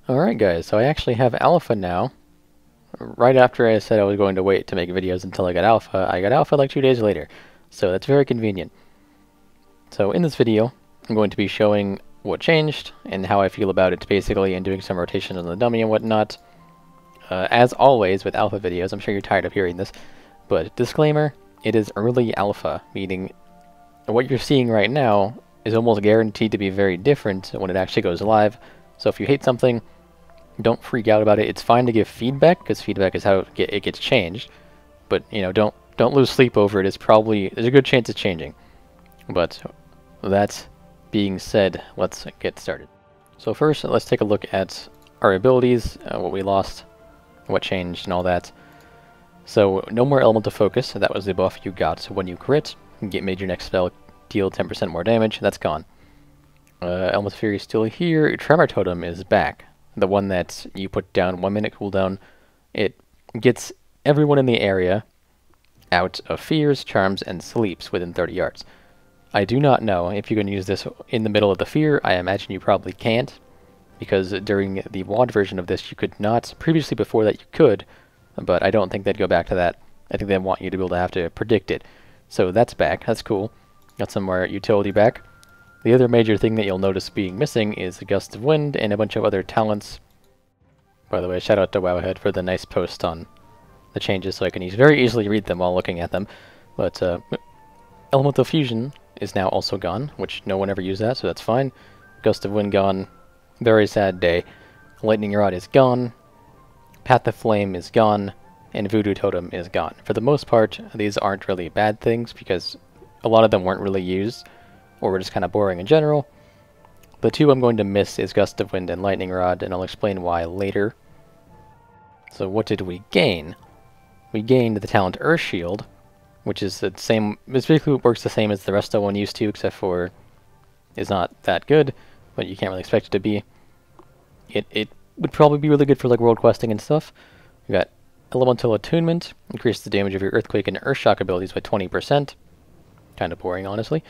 Alright guys, so I actually have alpha now. Right after I said I was going to wait to make videos until I got alpha like 2 days later. So that's very convenient. So in this video, I'm going to be showing what changed and how I feel about it basically, and doing some rotation on the dummy and whatnot. As always with alpha videos, I'm sure you're tired of hearing this, but disclaimer, it is early alpha, meaning what you're seeing right now is almost guaranteed to be very different when it actually goes live. So if you hate something, don't freak out about it. It's fine to give feedback, because feedback is how it gets changed. But you know, don't lose sleep over it. There's a good chance it's changing. But that being said, let's get started. So first, let's take a look at our abilities, what we lost, what changed, and all that. So no more Element of Focus. That was the buff you got when you crit. Made your next spell deal 10% more damage. That's gone. Element of Fury is still here. Tremor Totem is back. The one that you put down 1 minute cooldown. It gets everyone in the area out of fears, charms, and sleeps within 30 yards. I do not know if you can use this in the middle of the fear. I imagine you probably can't, because during the WAD version of this you could not. Previously before that you could, but I don't think they'd go back to that. I think they want you to be able to have to predict it. So that's back. That's cool. Got some more utility back. The other major thing that you'll notice being missing is a Gust of Wind and a bunch of other talents. By the way, shout out to Wowhead for the nice post on the changes, so I can very easily read them while looking at them. But Elemental Fusion is now also gone, which no one ever used that, so that's fine. Gust of Wind gone. Very sad day. Lightning Rod is gone. Path of Flame is gone. And Voodoo Totem is gone. For the most part, these aren't really bad things, because a lot of them weren't really used, or were just kind of boring in general. The two I'm going to miss is Gust of Wind and Lightning Rod, and I'll explain why later. So what did we gain? We gained the talent Earth Shield, which is the same. It basically works the same as the rest of one used to, except for it's not that good, but you can't really expect it to be. It would probably be really good for like world questing and stuff. We got Elemental Attunement, increases the damage of your Earthquake and Earthshock abilities by 20%. Kind of boring, honestly.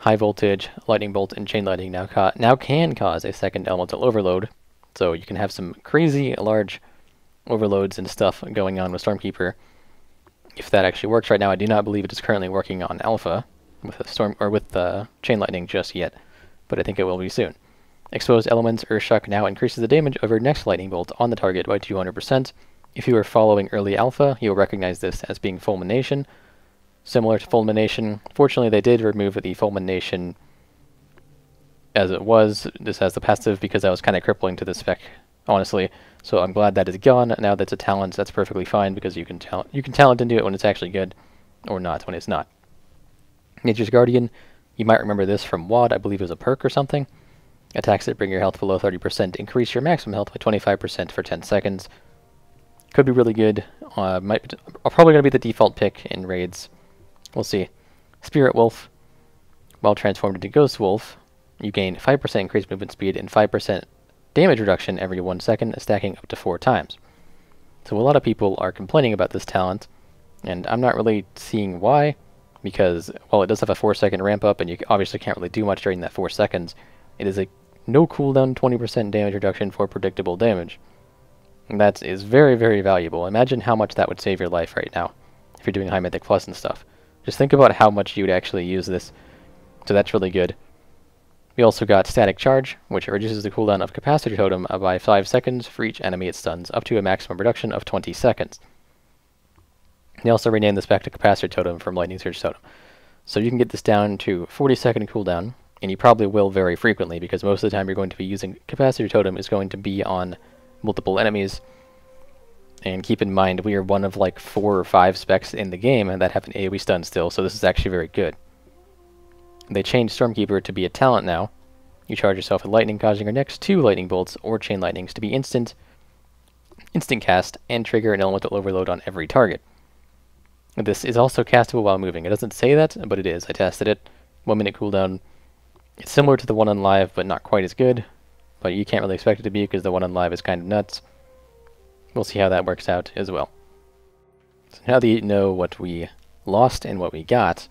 High Voltage, Lightning Bolt, and Chain Lightning now can cause a second Elemental Overload, so you can have some crazy large overloads and stuff going on with Stormkeeper. If that actually works right now, I do not believe it is currently working on Alpha with Chain Lightning just yet, but I think it will be soon. Exposed Elements, Earthshock now increases the damage of your next Lightning Bolt on the target by 200%. If you are following early Alpha, you'll recognize this as being Fulmination. Similar to Fulmination, fortunately they did remove the Fulmination as it was. This has the passive because I was kind of crippling to the spec, honestly. So I'm glad that is gone. Now that's a talent, that's perfectly fine, because you can talent into it when it's actually good, or not when it's not. Nature's Guardian, you might remember this from WAD, I believe it was a perk or something. Attacks that bring your health below 30% increase your maximum health by 25% for 10 seconds. Could be really good. Probably going to be the default pick in raids. We'll see. Spirit Wolf, while transformed into Ghost Wolf, you gain 5% increased movement speed and 5% damage reduction every 1 second, stacking up to 4 times. So a lot of people are complaining about this talent, and I'm not really seeing why, because while it does have a 4-second ramp up, and you obviously can't really do much during that 4 seconds, it is a no cooldown 20% damage reduction for predictable damage. And that is very, very valuable. Imagine how much that would save your life right now, if you're doing High Mythic Plus and stuff. Just think about how much you would actually use this. So that's really good. We also got Static Charge, which reduces the cooldown of Capacitor Totem by 5 seconds for each enemy it stuns, up to a maximum reduction of 20 seconds. They also renamed this back to Capacitor Totem from Lightning Surge Totem. So you can get this down to 40-second cooldown, and you probably will very frequently, because most of the time you're going to be using Capacitor Totem is going to be on multiple enemies. And keep in mind, we are one of like 4 or 5 specs in the game that have an AoE stun still, so this is actually very good. They changed Stormkeeper to be a talent now. You charge yourself with lightning, causing your next 2 lightning bolts or chain lightnings to be instant cast, and trigger an elemental overload on every target. This is also castable while moving. It doesn't say that, but it is. I tested it. 1 minute cooldown. It's similar to the one on live, but not quite as good. But you can't really expect it to be, because the one on live is kind of nuts. We'll see how that works out as well. So now that you know what we lost and what we got,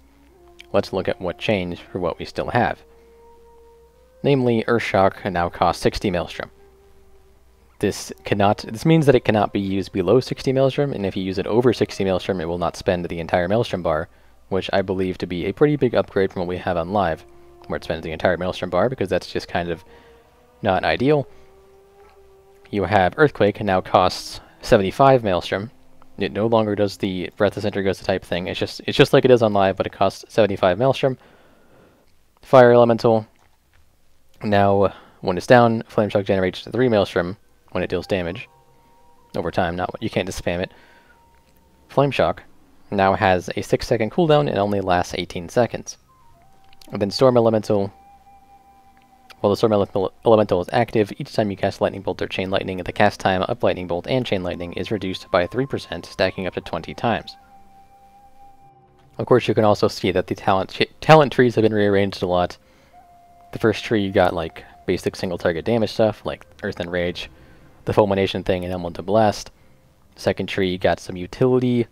let's look at what changed for what we still have. Namely, Earthshock now costs 60 Maelstrom. This means that it cannot be used below 60 Maelstrom, and if you use it over 60 Maelstrom, it will not spend the entire Maelstrom bar, which I believe to be a pretty big upgrade from what we have on live, where it spends the entire Maelstrom bar, because that's just kind of not ideal. You have Earthquake, now costs 75 Maelstrom. It no longer does the Breath of Center goes to type thing. It's just like it is on live, but it costs 75 Maelstrom. Fire Elemental. Now, when it's down, Flame Shock generates 3 Maelstrom when it deals damage over time. You can't just spam it. Flame Shock now has a 6-second cooldown and only lasts 18 seconds. And then Storm Elemental. While the Storm Elemental is active, each time you cast Lightning Bolt or Chain Lightning, the cast time of Lightning Bolt and Chain Lightning is reduced by 3%, stacking up to 20 times. Of course, you can also see that the talent trees have been rearranged a lot. The first tree, you got like basic single target damage stuff, like Earth and Rage, the Fulmination thing, and Elemental Blast. Second tree, you got some utility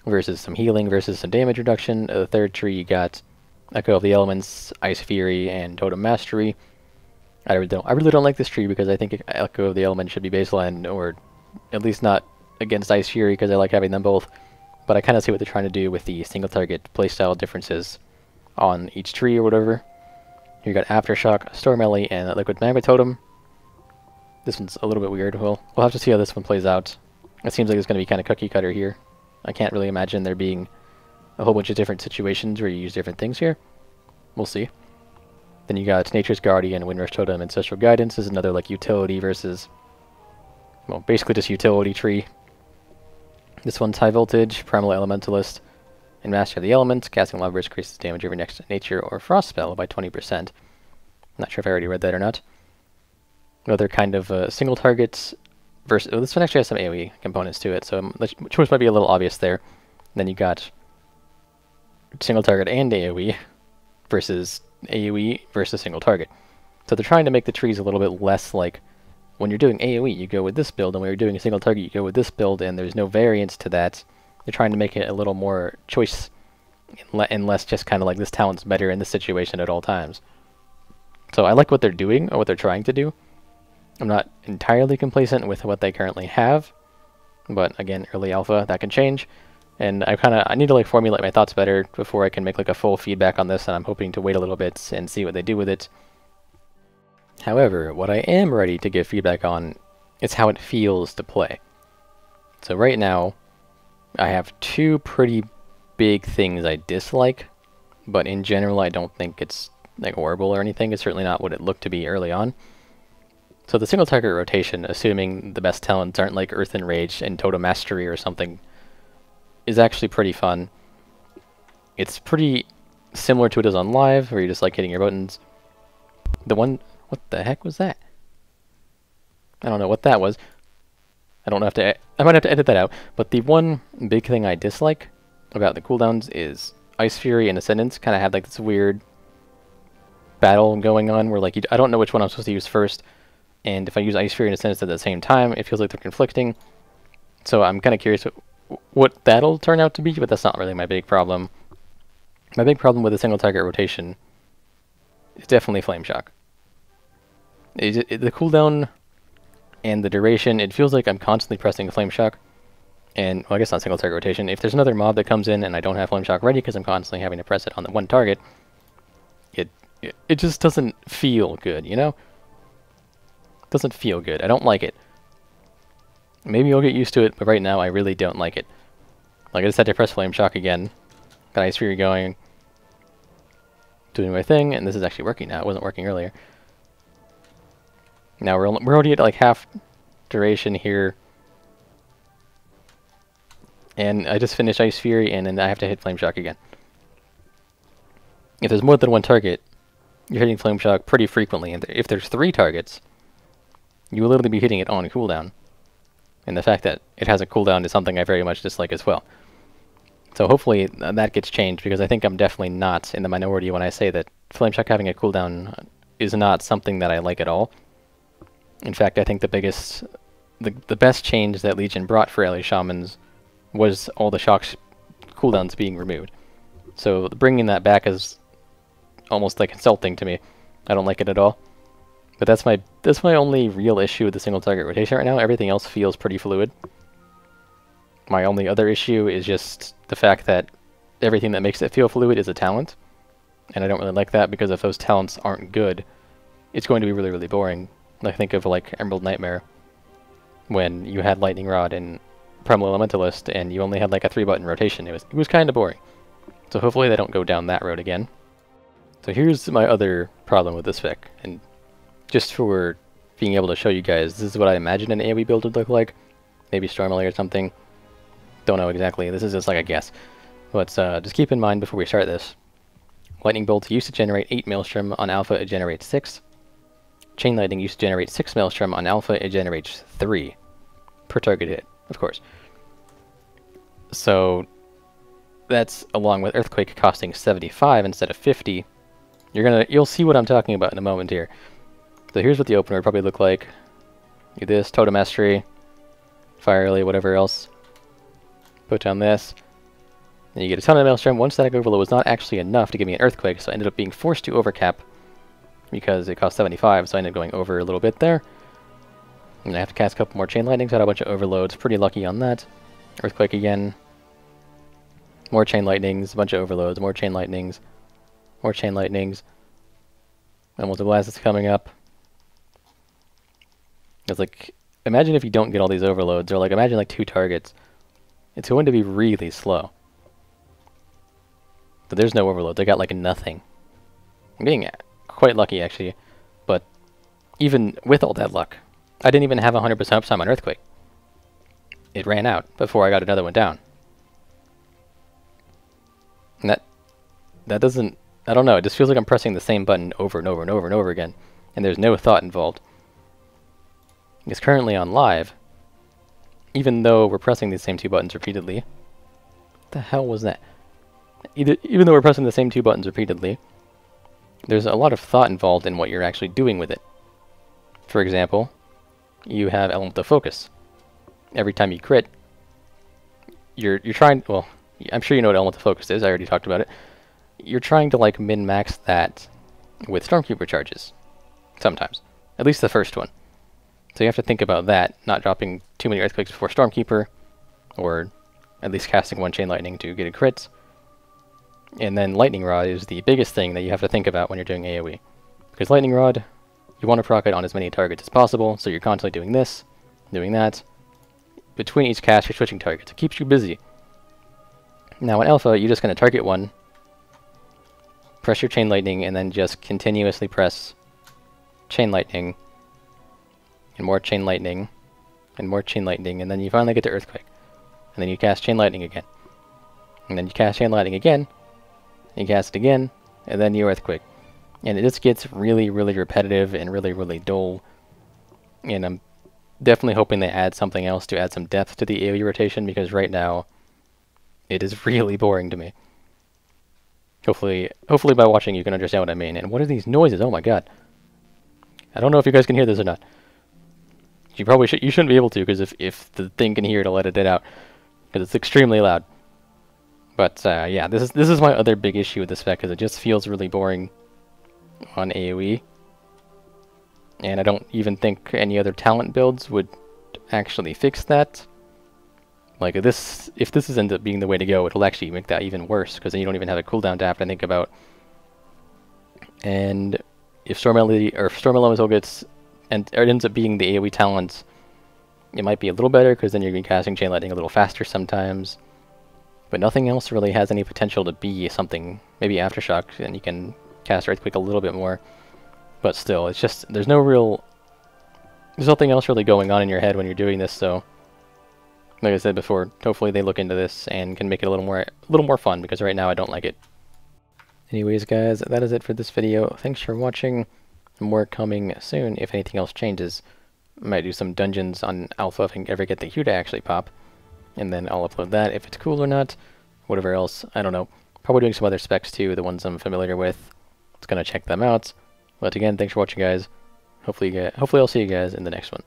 versus some healing versus some damage reduction. The third tree, you got Echo of the Elements, Ice Fury, and Totem Mastery. I really don't like this tree because I think Echo of the Elements should be baseline, or at least not against Ice Fury, because I like having them both. But I kind of see what they're trying to do with the single target playstyle differences on each tree or whatever. You got Aftershock, Storm Ellie, and Liquid Magma Totem. This one's a little bit weird. We'll have to see how this one plays out. It seems like it's going to be kind of cookie cutter here. I can't really imagine there being a whole bunch of different situations where you use different things here. We'll see. Then you got Nature's Guardian, Windrush Totem, Ancestral Guidance is another like utility versus, well, basically just utility tree. This one's High Voltage, Primal Elementalist, and Master of the Elements. Casting Lava Burst increases damage over next nature or frost spell by 20%. Not sure if I already read that or not. Another kind of single targets versus... Oh, this one actually has some AoE components to it, so the choice might be a little obvious there. Then you got single target and AoE versus AoE versus single target. So they're trying to make the trees a little bit less like, when you're doing AoE, you go with this build, and when you're doing a single target, you go with this build, and there's no variance to that. They're trying to make it a little more choice, and less just kind of like this talent's better in this situation at all times. So I like what they're doing, or what they're trying to do. I'm not entirely complacent with what they currently have, but again, early alpha, that can change. And I need to like formulate my thoughts better before I can make like a full feedback on this, and I'm hoping to wait a little bit and see what they do with it. However, what I am ready to give feedback on is how it feels to play. So right now, I have two pretty big things I dislike, but in general I don't think it's like horrible or anything. It's certainly not what it looked to be early on. So the single target rotation, assuming the best talents aren't like Earth and Rage and Totem Mastery or something, is actually pretty fun. It's pretty similar to it is on live, where you're just like hitting your buttons. What the heck was that? I don't know what that was. I might have to edit that out. But the one big thing I dislike about the cooldowns is Ice Fury and Ascendance kind of have like this weird battle going on where like I don't know which one I'm supposed to use first. And if I use Ice Fury and Ascendance at the same time, it feels like they're conflicting. So I'm kind of curious what that'll turn out to be, but that's not really my big problem. My big problem with the single target rotation is definitely Flame Shock. The cooldown and the duration, it feels like I'm constantly pressing Flame Shock. And, well, I guess not single target rotation. If there's another mob that comes in and I don't have Flame Shock ready because I'm constantly having to press it on the one target, it just doesn't feel good, you know? It doesn't feel good. I don't like it. Maybe you'll get used to it, but right now I really don't like it. Like, I just had to press Flame Shock again. Got Ice Fury going. Doing my thing, and this is actually working now. It wasn't working earlier. Now we're already at like half duration here. And I just finished Ice Fury, and then I have to hit Flame Shock again. If there's more than one target, you're hitting Flame Shock pretty frequently. And if there's 3 targets, you will literally be hitting it on cooldown. And the fact that it has a cooldown is something I very much dislike as well. So hopefully that gets changed, because I think I'm definitely not in the minority when I say that Flame Shock having a cooldown is not something that I like at all. In fact, I think the best change that Legion brought for LA Shamans was all the shock cooldowns being removed. So bringing that back is almost like insulting to me. I don't like it at all. But that's my only real issue with the single target rotation right now. Everything else feels pretty fluid. My only other issue is just the fact that everything that makes it feel fluid is a talent. And I don't really like that, because if those talents aren't good, it's going to be really, really boring. Like, think of like Emerald Nightmare, when you had Lightning Rod and Primal Elementalist, and you only had like a 3-button rotation. It was kind of boring. So hopefully they don't go down that road again. So here's my other problem with this spec, and just for being able to show you guys, this is what I imagine an AoE build would look like. Maybe Stormily or something. Don't know exactly. This is just like a guess. But just keep in mind before we start this, Lightning Bolt used to generate 8 Maelstrom. On Alpha, it generates 6. Chain Lightning used to generate 6 Maelstrom. On Alpha, it generates 3 per target hit, of course. So that's along with Earthquake costing 75 instead of 50. You'll see what I'm talking about in a moment here. So here's what the opener would probably look like. Do this, Totem Mastery, Fire Lily, whatever else. Put down this. Then you get a ton of Maelstrom. One static overload was not actually enough to give me an Earthquake, so I ended up being forced to overcap because it cost 75, so I ended up going over a little bit there. And I have to cast a couple more Chain Lightnings, had a bunch of overloads. Pretty lucky on that. Earthquake again. More Chain Lightnings, a bunch of overloads, more Chain Lightnings, more Chain Lightnings. And Multi Blast is coming up. It's like, imagine if you don't get all these overloads, or like imagine like 2 targets. It's going to be really slow. But there's no overloads. I got like nothing. I'm getting quite lucky actually, but even with all that luck, I didn't even have 100% uptime on Earthquake. It ran out before I got another one down. And that doesn't, I don't know, it just feels like I'm pressing the same button over and over and over and over again, and there's no thought involved. Because currently on live, even though we're pressing the same 2 buttons repeatedly, what the hell was that? Even though we're pressing the same 2 buttons repeatedly, there's a lot of thought involved in what you're actually doing with it. For example, you have Element of Focus. Every time you crit, you're trying, well, I'm sure you know what Element of Focus is, I already talked about it. You're trying to like min-max that with Stormkeeper charges, sometimes. At least the first one. So you have to think about that, not dropping too many Earthquakes before Stormkeeper, or at least casting 1 Chain Lightning to get a crit. And then Lightning Rod is the biggest thing that you have to think about when you're doing AoE. Because Lightning Rod, you want to proc it on as many targets as possible, so you're constantly doing this, doing that. Between each cast, you're switching targets. It keeps you busy. Now in Alpha, you're just going to target 1, press your Chain Lightning, and then just continuously press Chain Lightning, and more Chain Lightning, and more Chain Lightning, and then you finally get to Earthquake. And then you cast Chain Lightning again. And then you cast Chain Lightning again, and you cast it again, and then you Earthquake. And it just gets really, really repetitive and really, really dull. And I'm definitely hoping they add something else to add some depth to the AoE rotation, because right now, it is really boring to me. Hopefully by watching you can understand what I mean. And what are these noises? Oh my god. I don't know if you guys can hear this or not. You probably you shouldn't be able to, because if the thing can hear it, it'll let it out, because it's extremely loud. But yeah, this is my other big issue with this spec, because it just feels really boring on AoE. And I don't even think any other talent builds would actually fix that. Like if this ends up being the way to go, it'll actually make that even worse, because then you don't even have a cooldown to have to think about. And if Storm Elemental gets, and it ends up being the AoE talent, it might be a little better, because then you're going to be casting Chain Lightning a little faster sometimes. But nothing else really has any potential to be something. Maybe Aftershock, and you can cast Earthquake a little bit more. But still, it's just, there's nothing else really going on in your head when you're doing this, so like I said before, hopefully they look into this and can make it a little more fun, because right now I don't like it. Anyways guys, that is it for this video. Thanks for watching. More coming soon if anything else changes. I might do some dungeons on Alpha if I can ever get the Q to actually pop. And then I'll upload that if it's cool or not. Whatever else, I don't know. Probably doing some other specs too, the ones I'm familiar with. Just gonna check them out. But again, thanks for watching guys. Hopefully I'll see you guys in the next one.